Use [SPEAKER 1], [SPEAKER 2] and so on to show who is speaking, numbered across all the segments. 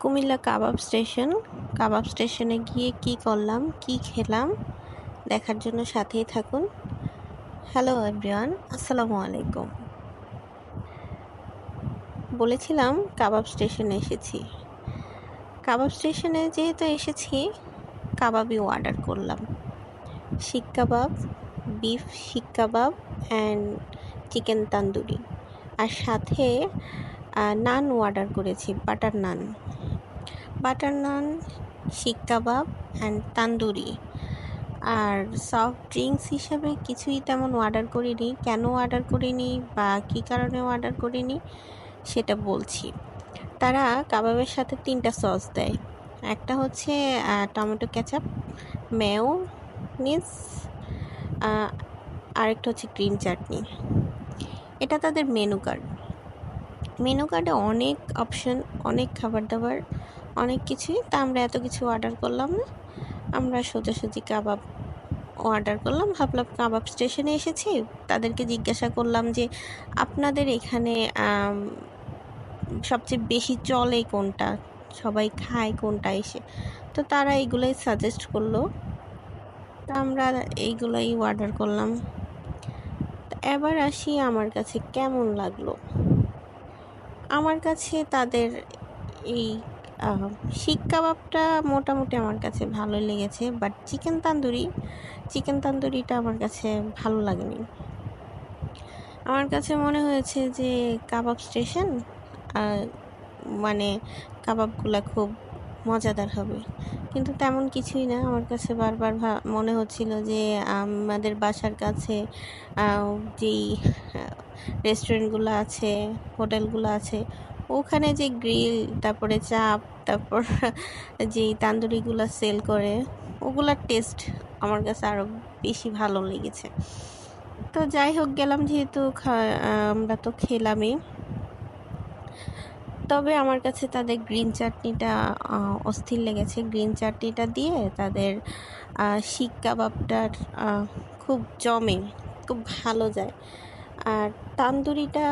[SPEAKER 1] কুমিল্লা কাবাব স্টেশনে গিয়ে কি করলাম, কি খেলাম দেখার জন্য সাথেই থাকুন। হ্যালো এভরিওয়ান, আসসালামু আলাইকুম। বলেছিলাম কাবাব স্টেশনে এসেছি। কাবাব স্টেশনে যেহেতু এসেছি, কাবাবই অর্ডার করলাম। শিক kebab, beef seekh kebab and chicken tandoori, আর সাথে নান অর্ডার করেছি, বাটার নান, শিক কাবাব অ্যান্ড তান্দুরি। আর সফট ড্রিঙ্কস হিসাবে কিছুই তেমন অর্ডার করিনি। কেন অর্ডার করিনি বা কী কারণে অর্ডার করিনি সেটা বলছি। তারা কাবাবের সাথে 3টা সস দেয়। একটা হচ্ছে টমেটো কেচাপ, মেয়োনিজ, আরেকটা হচ্ছে গ্রিন চাটনি। এটা তাদের মেনু কার্ডে অনেক অপশন, অনেক খাবার দাবার, অনেক কিছুই। তা আমরা এত কিছু অর্ডার করলাম না, আমরা সোজাসুজি কাবাব অর্ডার করলাম। ভাবলাম কাবাব স্টেশনে এসেছি, তাদেরকে জিজ্ঞাসা করলাম যে আপনাদের এখানে সবচেয়ে বেশি চলে কোনটা, সবাই খায় কোনটা এসে। তো তারা এইগুলোই সাজেস্ট করলো, তো আমরা এইগুলোই অর্ডার করলাম। এবার আসি আমার কাছে কেমন লাগলো। আমার কাছে তাদের এই শিক কাবাবটা মোটামুটি আমার কাছে ভালোই লেগেছে, বাট চিকেন তান্দুরিটা আমার কাছে ভালো লাগেনি। আমার কাছে মনে হয়েছে যে কাবাব স্টেশন মানে কাবাবগুলা খুব মজাদার হবে, কিন্তু তেমন কিছুই না। আমার কাছে বারবার মনে হচ্ছিল যে আমাদের বাসার কাছে যেই রেস্টুরেন্টগুলো আছে, হোটেলগুলো আছে, ওখানে যে গ্রিল, তারপরে চাপ, তারপর যেই তান্দুরিগুলো সেল করে, ওগুলার টেস্ট আমার কাছে আরও বেশি ভালো লেগেছে। তো যাই হোক, গেলাম যেহেতু আমরা তো খেলামই। তবে আমার কাছে তাদের গ্রিন চাটনিটা অস্থির লেগেছে। গ্রিন চাটনিটা দিয়ে তাদের শিক কাবাবটার খুব জমে, খুব ভালো যায়। আর তান্দুরিটা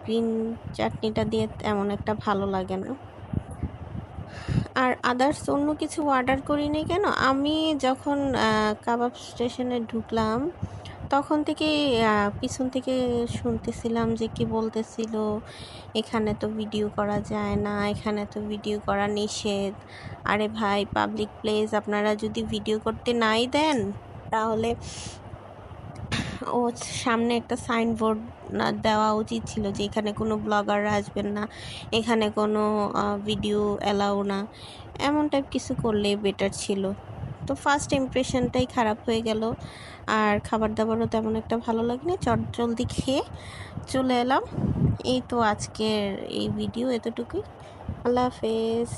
[SPEAKER 1] গ্রিন চাটনিটা দিয়ে তেমন একটা ভালো লাগে না। আর আদার্স অন্য কিছু অর্ডার করিনি কেন, আমি যখন কাবাব স্টেশনে ঢুকলাম তখন থেকে পিছন থেকে শুনতেছিলাম যে কি বলতেছিল, এখানে তো ভিডিও করা যায় না, এখানে তো ভিডিও করা নিষেধ। আরে ভাই, পাবলিক প্লেস, আপনারা যদি ভিডিও করতে নাই দেন তাহলে ও সামনে একটা সাইনবোর্ড দেওয়া উচিত ছিল যে এখানে কোনো ব্লগাররা আসবেন না, এখানে কোনো ভিডিও অ্যালাউ না, এমন টাইপ কিছু করলে বেটার ছিল। তো ফার্স্ট ইমপ্রেশনটাই খারাপ হয়ে গেল, আর খাবার দাবারও তেমন একটা ভালো লাগেনি। জলদি খেয়ে চলে এলাম। এই তো আজকের এই ভিডিও এতটুকুই। আল্লাহ হাফেজ।